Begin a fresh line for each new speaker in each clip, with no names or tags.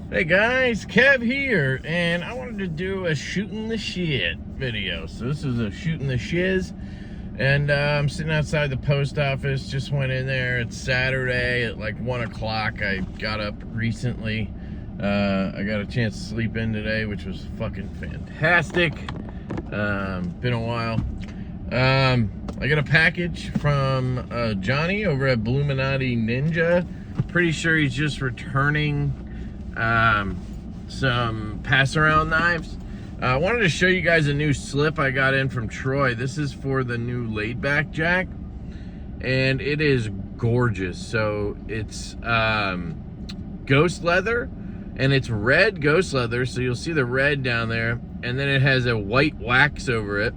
Hey guys, Kev here, and I wanted to do a shooting the shit video. So this is a shooting the shiz, and I'm sitting outside the post office. Just went in there. It's Saturday at like 1 o'clock. I got up recently. I got a chance to sleep in today, which was fucking fantastic. Been a while. I got a package from Johnny over at Bluminati Ninja. Pretty sure he's just returning some pass-around knives. I wanted to show you guys a new slip I got in from Troy. This is for the new laid-back jack, and it is gorgeous. So it's ghost leather, and it's red ghost leather, so you'll see the red down there, and then it has a white wax over it,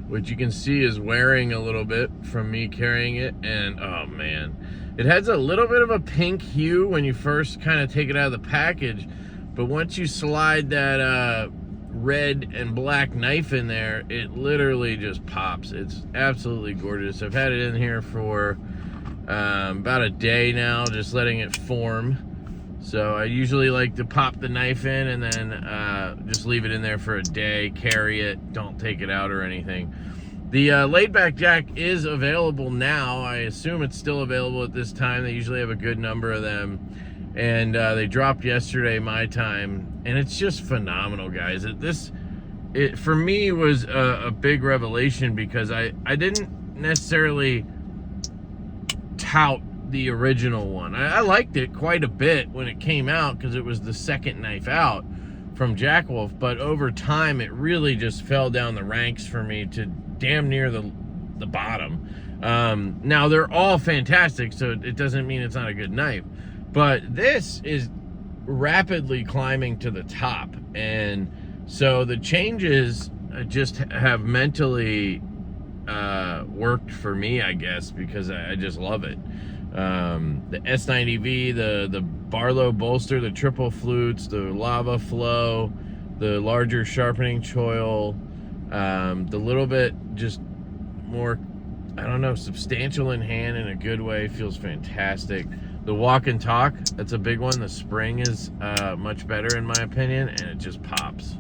which you can see is wearing a little bit from me carrying it. And oh man, it has a little bit of a pink hue when you first kind of take it out of the package, but once you slide that red and black knife in there, it literally just pops. It's absolutely gorgeous. I've had it in here for about a day now, just letting it form. So I usually like to pop the knife in and then just leave it in there for a day, carry it, don't take it out or anything. The laid-back jack is available now. I assume it's still available at this time. They usually have a good number of them. And they dropped yesterday my time. And it's just phenomenal, guys. It for me was a big revelation, because I didn't necessarily tout the original one. I liked it quite a bit when it came out, because it was the second knife out from Jack Wolf. But over time, it really just fell down the ranks for me to damn near the bottom. Now they're all fantastic, so it doesn't mean it's not a good knife, but this is rapidly climbing to the top. And so the changes just have mentally worked for me, I guess, because I just love it. The S90V, the Barlow bolster, the triple flutes, the lava flow, the larger sharpening choil, the little bit just more, I don't know, substantial in hand in a good way, feels fantastic. The walk and talk, that's a big one. The spring is much better in my opinion, and it just pops.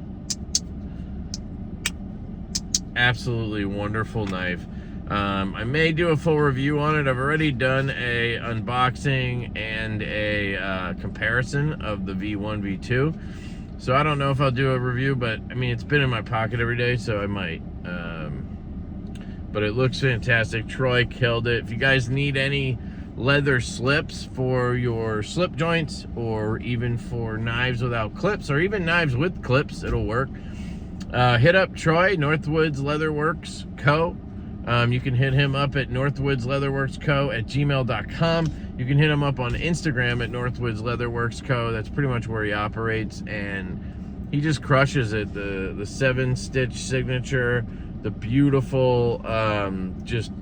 Absolutely wonderful knife. I may do a full review on it. I've already done a unboxing and a comparison of the V1, V2. So I don't know if I'll do a review, but I mean, it's been in my pocket every day, so I might. But it looks fantastic. Troy killed it. If you guys need any leather slips for your slip joints, or even for knives without clips, or even knives with clips, it'll work. Hit up Troy, Northwoodsleatherworksco. You can hit him up at Northwoodsleatherworksco at gmail.com. You can hit him up on Instagram at Northwoodsleatherworksco. That's pretty much where he operates, and he just crushes it. The 7-stitch signature, the beautiful just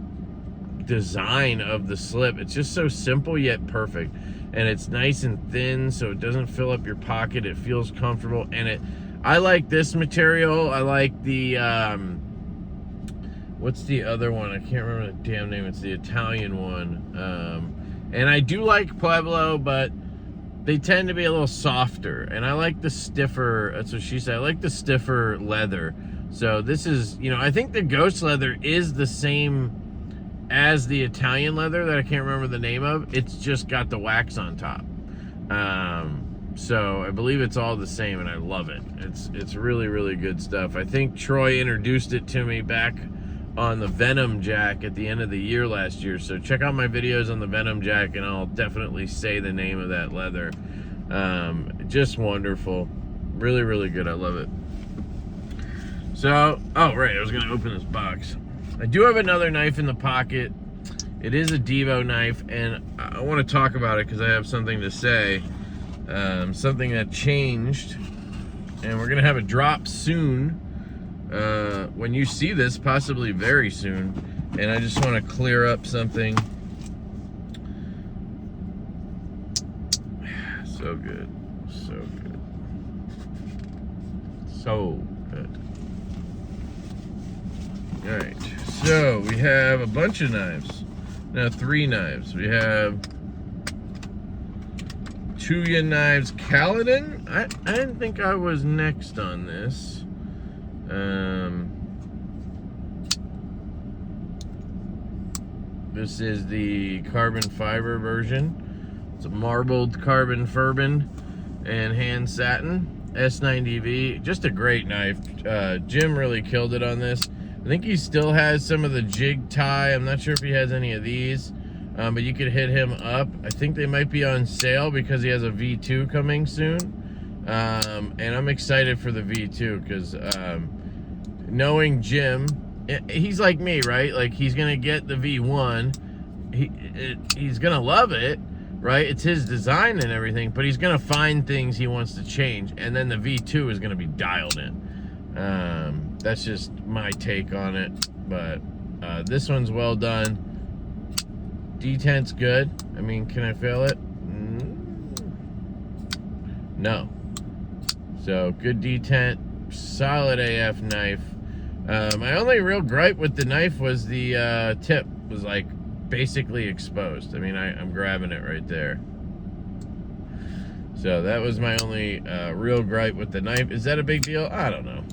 design of the slip. It's just so simple yet perfect, and it's nice and thin, so it doesn't fill up your pocket. It feels comfortable, and I like this material. I like the what's the other one? I can't remember the damn name. It's the Italian one. And I do like Pueblo, but they tend to be a little softer. And I like the stiffer, that's what she said, I like the stiffer leather. So this is, you know, I think the ghost leather is the same as the Italian leather that I can't remember the name of. It's just got the wax on top. So I believe it's all the same, and I love it. It's really, really good stuff. I think Troy introduced it to me back on the Venom jack at the end of the year last year. So check out my videos on the Venom jack, and I'll definitely say the name of that leather. Just wonderful. Really, really good. I love it. So, oh right, I was gonna open this box. I do have another knife in the pocket. It is a Divo knife, and I want to talk about it because I have something to say. Something that changed, and we're gonna have a drop soon. When you see this, possibly very soon. And I just want to clear up something. So good, so good, so good. All right, so we have a bunch of knives. Now 3 knives. We have Divo Knives Growler. I didn't think I was next on this. This is the carbon fiber version. It's a marbled carbon furbin and hand satin. S90V, just a great knife. Jim really killed it on this. I think he still has some of the jig tie. I'm not sure if he has any of these, but you could hit him up. I think they might be on sale because he has a V2 coming soon. And I'm excited for the V2 because knowing Jim, he's like me, right? Like, he's gonna get the V1. He's gonna love it, right? It's his design and everything, but he's gonna find things he wants to change, and then the V2 is gonna be dialed in. That's just my take on it, but this one's well done. Detent's good. I mean, can I fail it? No. So, good detent, solid AF knife. My only real gripe with the knife was the tip was like basically exposed. I mean, I'm grabbing it right there. So that was my only real gripe with the knife. Is that a big deal? I don't know.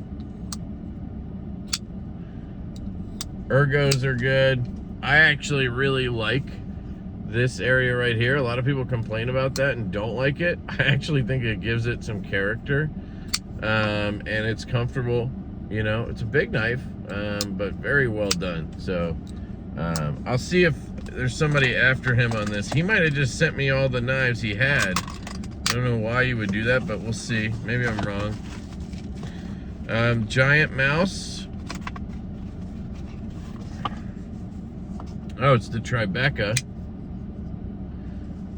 Ergos are good. I actually really like this area right here. A lot of people complain about that and don't like it. I actually think it gives it some character, and it's comfortable. You know, it's a big knife, but very well done. So I'll see if there's somebody after him on this. He might have just sent me all the knives he had. I don't know why you would do that, but we'll see. Maybe I'm wrong. Giant mouse. Oh, it's the Tribeca.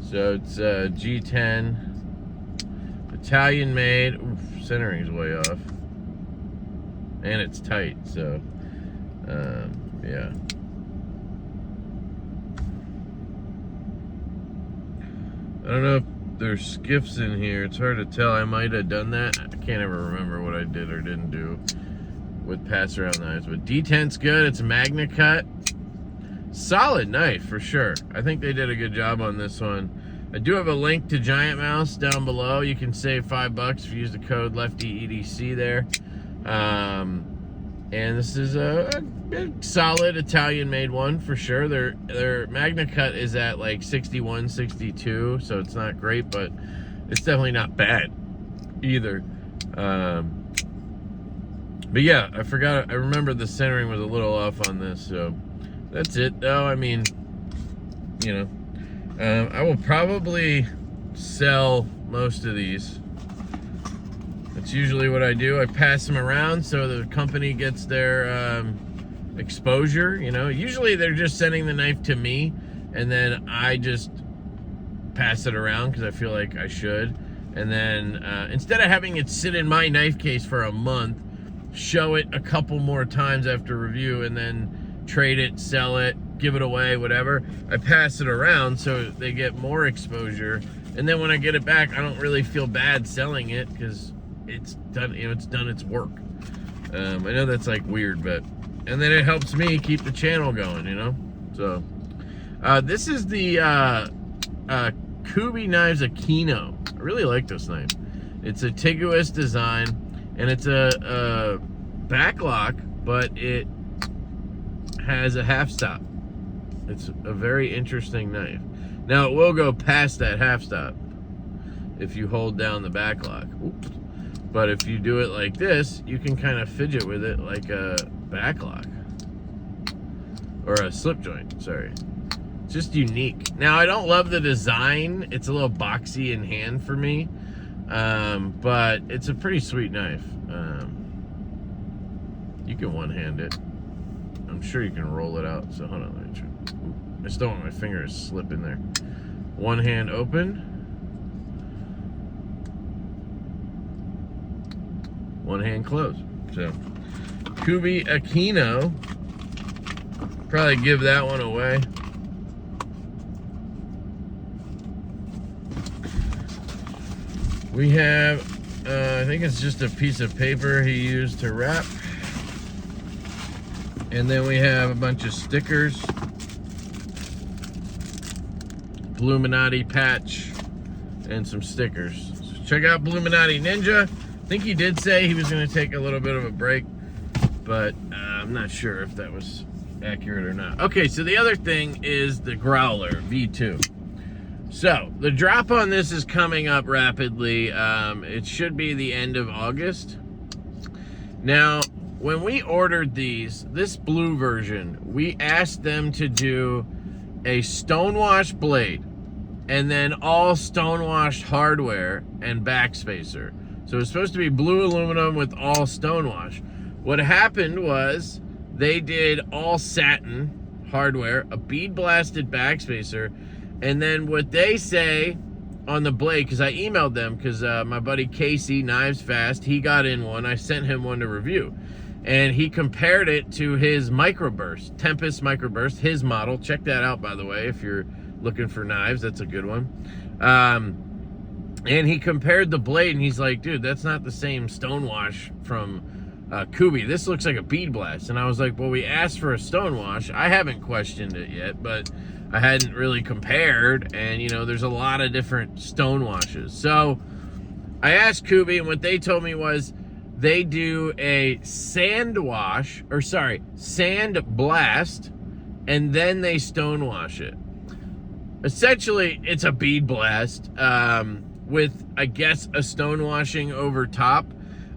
So it's G10. Italian made. Oof, centering's way off. And it's tight, so yeah. I don't know if there's skiffs in here. It's hard to tell. I might have done that. I can't ever remember what I did or didn't do with pass around knives. But detent's good. It's a Magna cut. Solid knife for sure. I think they did a good job on this one. I do have a link to Giant Mouse down below. You can save $5 if you use the code LeftyEDC there. And this is a solid Italian made one for sure. Their Magna cut is at like 61, 62, so it's not great, but it's definitely not bad either. But yeah, I remember the centering was a little off on this, so that's it though. I mean, you know, I will probably sell most of these. That's usually what I do. I pass them around so the company gets their exposure, you know. Usually they're just sending the knife to me, and then I just pass it around because I feel like I should. And then instead of having it sit in my knife case for a month, show it a couple more times after review, and then trade it, sell it, give it away, whatever, I pass it around so they get more exposure. And then when I get it back, I don't really feel bad selling it because it's done, you know, it's done its work. I know that's like weird, but, and then it helps me keep the channel going, you know. So this is the Kubi Knives Aquino. I really like this knife. It's a Tiguous design, and it's a backlock, but it has a half stop. It's a very interesting knife. Now it will go past that half stop if you hold down the backlock. Oops. But if you do it like this, you can kind of fidget with it like a backlock. Or a slip joint, sorry. It's just unique. Now, I don't love the design. It's a little boxy in hand for me. But it's a pretty sweet knife. You can one-hand it. I'm sure you can roll it out. So hold on, let me try. I just don't want my fingers to slip in there. One hand open. One hand closed. So, Kubi Aquino. Probably give that one away. We have, I think it's just a piece of paper he used to wrap. And then we have a bunch of stickers. Illuminati patch. and some stickers. So check out Bluminati Ninja. I think he did say he was going to take a little bit of a break, but I'm not sure if that was accurate or not. Okay, so the other thing is the Growler V2. So the drop on this is coming up rapidly. It should be the end of August. Now, when we ordered this blue version, we asked them to do a stonewash blade and then all stonewashed hardware and backspacer. So it's supposed to be blue aluminum with all stonewash. What happened was they did all satin hardware, a bead blasted backspacer, and then what they say on the blade, because I emailed them, because my buddy Casey, Knives Fast, he got in one. I sent him one to review. And he compared it to his microburst, Tempest microburst, his model. Check that out, by the way, if you're looking for knives. That's a good one. And he compared the blade, and he's like, dude, that's not the same stonewash from Kubi. This looks like a bead blast. And I was like, well, we asked for a stonewash. I haven't questioned it yet, but I hadn't really compared. And, you know, there's a lot of different stonewashes. So I asked Kubi, and what they told me was, they do a sand blast, and then they stonewash it. Essentially, it's a bead blast with, I guess, a stonewashing over top.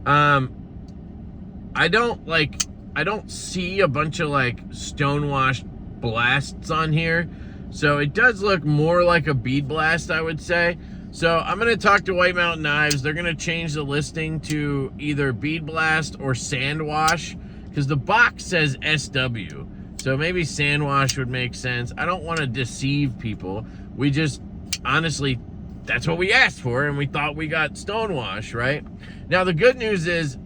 I don't see a bunch of like stonewashed blasts on here, so it does look more like a bead blast, I would say. So I'm going to talk to White Mountain Knives. They're going to change the listing to either bead blast or sand wash, because the box says SW. So maybe sand wash would make sense. I don't want to deceive people. We just, honestly, that's what we asked for, and we thought we got stonewash, right? Now, the good news is,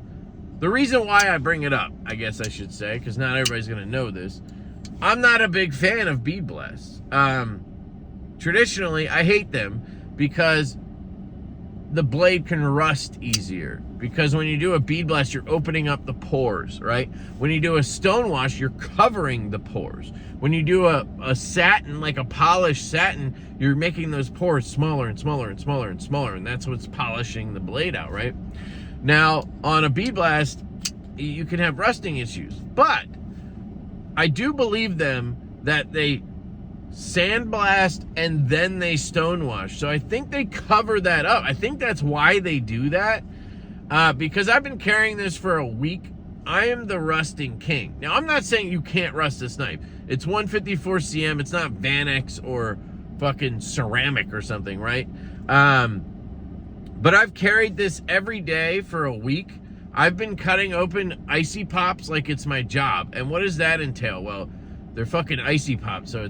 the reason why I bring it up, I guess I should say, because not everybody's going to know this, I'm not a big fan of bead blasts. Traditionally, I hate them, because the blade can rust easier. Because when you do a bead blast, you're opening up the pores, right? When you do a stonewash, you're covering the pores. When you do a satin, like a polished satin, you're making those pores smaller and smaller and smaller and smaller, and that's what's polishing the blade out, right? Now, on a bead blast, you can have rusting issues, but I do believe them that they sandblast and then they stonewash. So I think they cover that up. I think that's why they do that, because I've been carrying this for a week. I am the rusting king. Now, I'm not saying you can't rust this knife. It's 154 cm. It's not Vanex or fucking ceramic or something, right? But I've carried this every day for a week. I've been cutting open icy pops like it's my job. And what does that entail? Well, they're fucking icy pops, so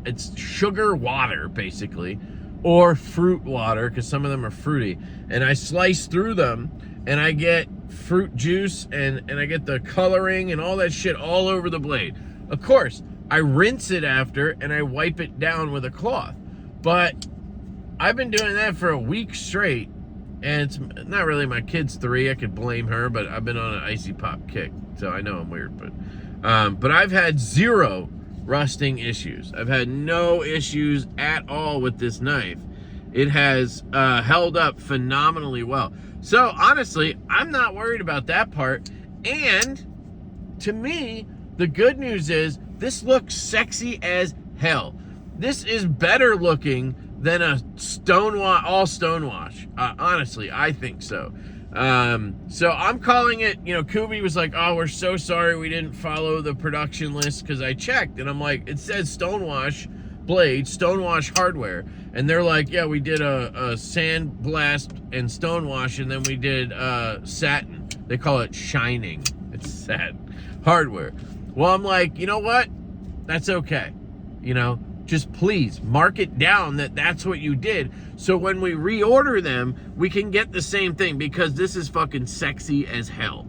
it's sugar water, basically, or fruit water, because some of them are fruity. And I slice through them, and I get fruit juice, and I get the coloring and all that shit all over the blade. Of course, I rinse it after, and I wipe it down with a cloth. But I've been doing that for a week straight, and it's not really my kid's 3. I could blame her, but I've been on an icy pop kick, so I know I'm weird. But I've had 0 rusting issues. I've had no issues at all with this knife. It has held up phenomenally well. So honestly, I'm not worried about that part. And to me, the good news is this looks sexy as hell. This is better looking than a all stonewash. Honestly, I think so. So I'm calling it, you know, Kubi was like, oh, we're so sorry we didn't follow the production list, because I checked, and I'm like, it says stonewash blade, stonewash hardware, and they're like, yeah, we did a sand blast and stonewash, and then we did satin. They call it shining. It's satin hardware. Well, I'm like, you know what? That's okay. You know, just please mark it down that that's what you did, so when we reorder them, we can get the same thing, because this is fucking sexy as hell.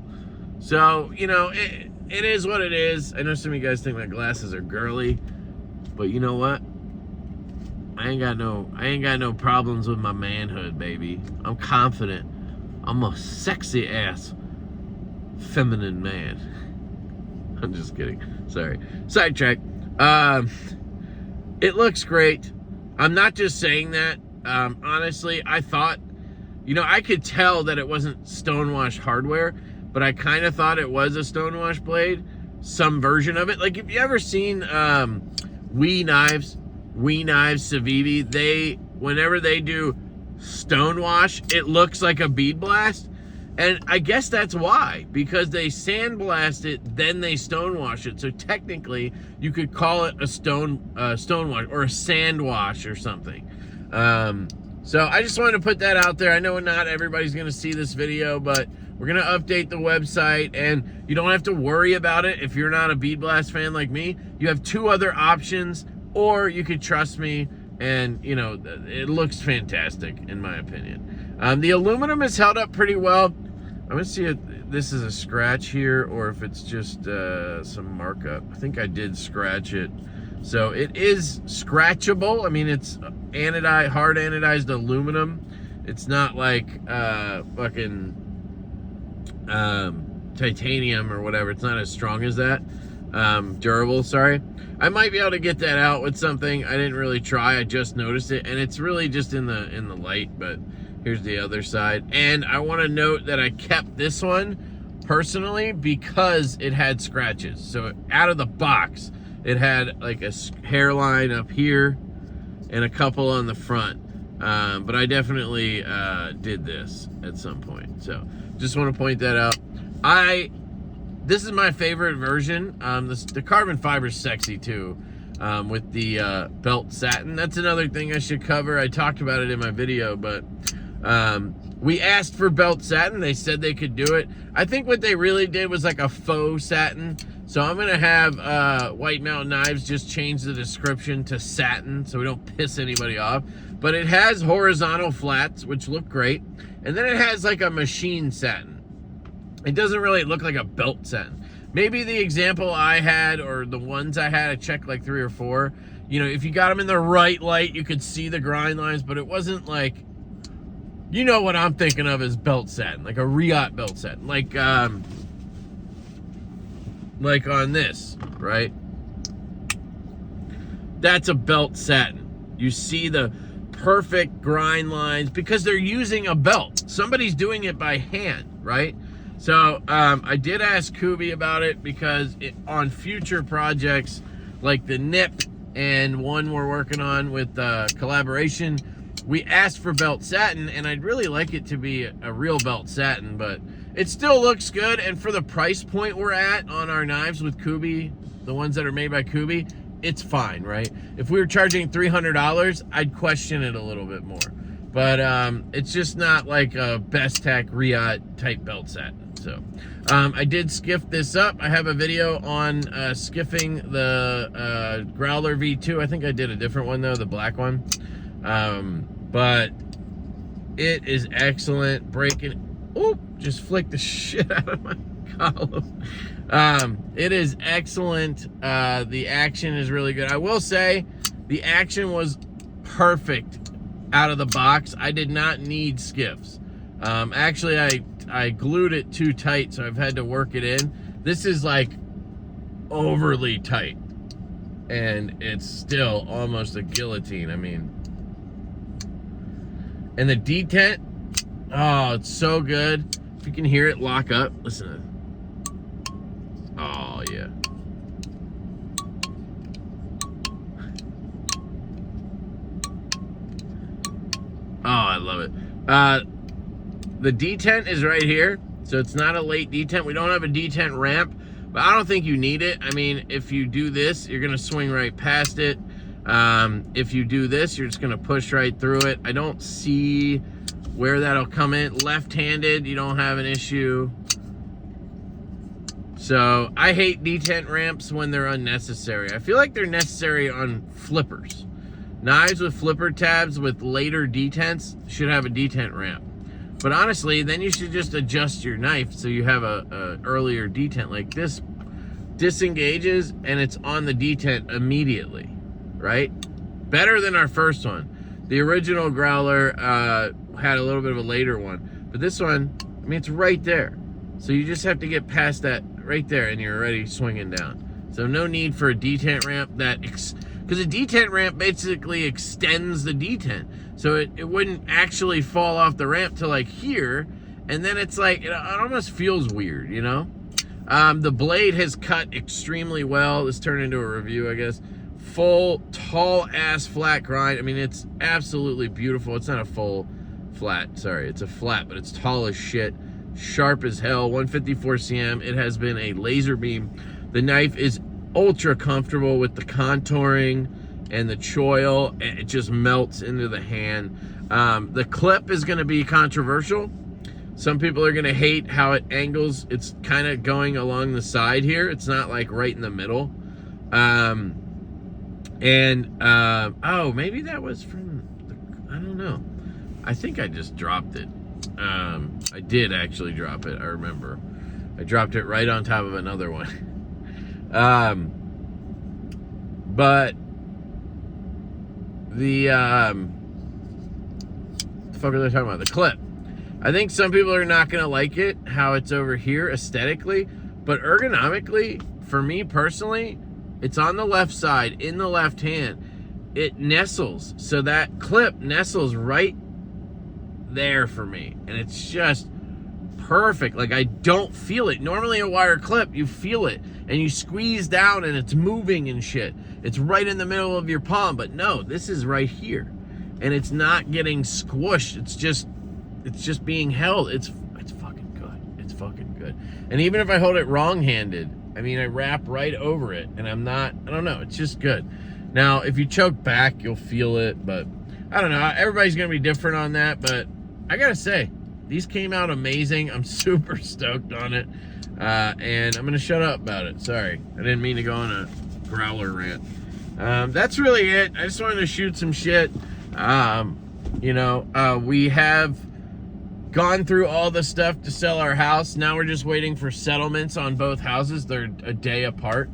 So, you know, it is what it is. I know some of you guys think my glasses are girly, but you know what? I ain't got no problems with my manhood, baby. I'm confident. I'm a sexy ass feminine man. I'm just kidding. Sorry. Sidetrack. It looks great. I'm not just saying that. Honestly, I thought, you know, I could tell that it wasn't Stonewash hardware, but I kind of thought it was a Stonewash blade, some version of it. Like, if you ever seen WE Knives Civivi, whenever they do Stonewash, it looks like a bead blast. And I guess that's why, because they sandblast it, then they stonewash it. So technically, you could call it a stonewash or a sand wash or something. So I just wanted to put that out there. I know not everybody's going to see this video, but we're going to update the website, and you don't have to worry about it if you're not a bead blast fan like me. You have two other options, or you could trust me, and you know, it looks fantastic in my opinion. The aluminum is held up pretty well. I'm gonna see if this is a scratch here or if it's just some markup. I think I did scratch it. So it is scratchable. I mean, it's anodized, hard anodized aluminum. It's not like fucking titanium or whatever. It's not as strong as that. Durable, sorry. I might be able to get that out with something. I didn't really try. I just noticed it, and it's really just in the light, but here's the other side. And I want to note that I kept this one personally because it had scratches. So out of the box, it had like a hairline up here and a couple on the front. But I definitely did this at some point. So just want to point that out. This is my favorite version. The carbon fiber is sexy too, with the belt satin. That's another thing I should cover. I talked about it in my video, but we asked for belt satin. They said they could do it. I think what they really did was like a faux satin. So I'm gonna have White Mountain Knives just change the description to satin so we don't piss anybody off. But it has horizontal flats, which look great. And then it has like a machine satin. It doesn't really look like a belt satin. Maybe the example I had, or the ones I had, I checked like 3 or 4. You know, if you got them in the right light, you could see the grind lines, but it wasn't like, you know what I'm thinking of as belt satin, like a Riot belt satin, like on this, right? That's a belt satin. You see the perfect grind lines because they're using a belt. Somebody's doing it by hand, right? So I did ask Kubi about it because on future projects like the NIP and one we're working on with collaboration, we asked for belt satin, and I'd really like it to be a real belt satin, but it still looks good. And for the price point we're at on our knives with Kubi, the ones that are made by Kubi, it's fine, right? If we were charging $300, I'd question it a little bit more. But it's just not like a Best Tack Riot type belt satin. So I did skiff this up. I have a video on skiffing the Growler V2. I think I did a different one though, the black one. But it is excellent. Breaking, oh, just flicked the shit out of my column. It is excellent. The action is really good. I will say the action was perfect out of the box. I did not need skiffs. Actually, I glued it too tight, so I've had to work it in. This is like overly tight, and it's still almost a guillotine. I mean, and the detent, oh, it's so good. If you can hear it lock up, listen to it. Oh, yeah. Oh, I love it. The detent is right here, so it's not a late detent. We don't have a detent ramp, but I don't think you need it. I mean, if you do this, you're gonna swing right past it. If you do this, you're just gonna push right through it. I don't see where that'll come in. Left-handed, you don't have an issue. So I hate detent ramps when they're unnecessary. I feel like they're necessary on flippers. Knives with flipper tabs with later detents should have a detent ramp. But honestly, then you should just adjust your knife so you have a earlier detent. Like this disengages and it's on the detent immediately, right? Better than our first one. The original Growler had a little bit of a later one, but this one, I mean, it's right there. So you just have to get past that right there and you're already swinging down. So no need for a detent ramp that because a detent ramp basically extends the detent. So it wouldn't actually fall off the ramp to like here. And then it's like, it almost feels weird, you know? The blade has cut extremely well. This turned into a review, I guess. Full, tall ass flat grind. I mean, it's absolutely beautiful. It's not a full flat, sorry. It's a flat, but it's tall as shit. Sharp as hell, 154 cm. It has been a laser beam. The knife is ultra comfortable with the contouring and the choil. It just melts into the hand. The clip is gonna be controversial. Some people are gonna hate how it angles. It's kind of going along the side here. It's not like right in the middle. Oh, maybe that was from I don't know. I think I just dropped it. I did actually drop it, I remember. I dropped it right on top of another one. But the fuck are they talking about? The clip. I think some people are not gonna like it, how it's over here aesthetically, but ergonomically, for me personally, it's on the left side, in the left hand. It nestles, so that clip nestles right there for me, and it's just perfect. Like, I don't feel it. Normally a wire clip, you feel it, and you squeeze down and it's moving and shit. It's right in the middle of your palm, but no, this is right here, and it's not getting squished. It's just being held. It's fucking good. It's fucking good. And even if I hold it wrong-handed, I mean, I wrap right over it, and I don't know, it's just good. Now, if you choke back, you'll feel it, but I don't know. Everybody's gonna be different on that, but I gotta say, these came out amazing. I'm super stoked on it, and I'm gonna shut up about it. Sorry, I didn't mean to go on a growler rant. That's really it. I just wanted to shoot some shit. You know, we have gone through all the stuff to sell our house. Now we're just waiting for settlements on both houses. They're a day apart.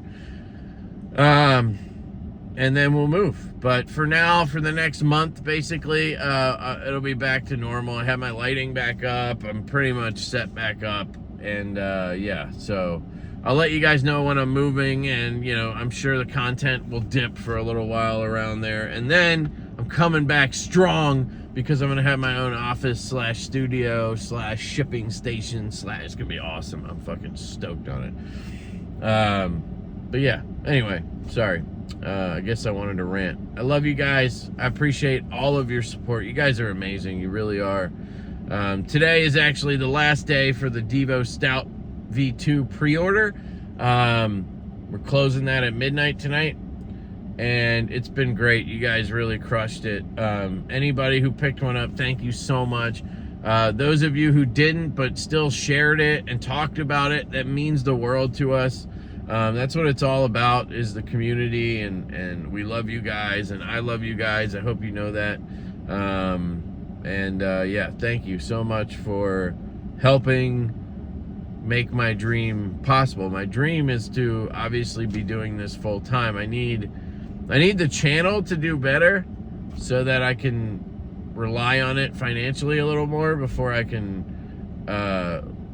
And then we'll move. But for now, for the next month, basically, it'll be back to normal. I have my lighting back up. I'm pretty much set back up. And yeah, so I'll let you guys know when I'm moving. And, you know, I'm sure the content will dip for a little while around there. And then I'm coming back strong, because I'm gonna have my own office slash studio slash shipping station slash, it's gonna be awesome. I'm fucking stoked on it. But yeah, anyway, sorry. I guess I wanted to rant. I love you guys. I appreciate all of your support. You guys are amazing. You really are. Today is actually the last day for the Divo Stout V2 pre-order. We're closing that at midnight tonight, and it's been great. You guys really crushed it. Anybody who picked one up, thank you so much. Those of you who didn't but still shared it and talked about it, that means the world to us. That's what it's all about, is the community, and we love you guys, and I love you guys. I hope you know that. Yeah, thank you so much for helping make my dream possible. My dream is to obviously be doing this full time. I need the channel to do better so that I can rely on it financially a little more before I can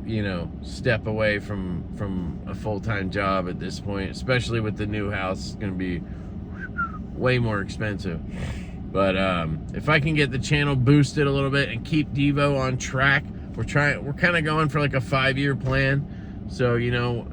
you know, step away from a full-time job at this point, especially with the new house. It's gonna be way more expensive. But if I can get the channel boosted a little bit and keep Devo on track, we're kind of going for like a 5-year plan. So, you know,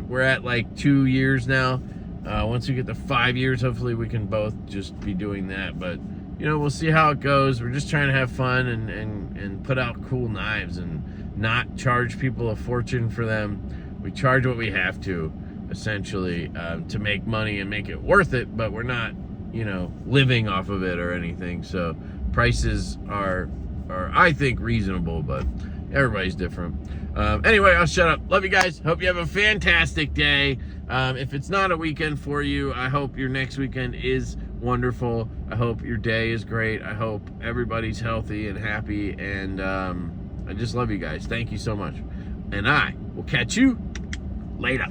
we're at like 2 years now. Once we get to 5 years, hopefully we can both just be doing that. But, you know, we'll see how it goes. We're just trying to have fun and put out cool knives and not charge people a fortune for them. We charge what we have to, essentially, to make money and make it worth it, but we're not, you know, living off of it or anything. So prices are I think reasonable, but everybody's different. Anyway, I'll shut up. Love you guys. Hope you have a fantastic day. If it's not a weekend for you, I hope your next weekend is wonderful. I hope your day is great. I hope everybody's healthy and happy, and I just love you guys. Thank you so much. And I will catch you later.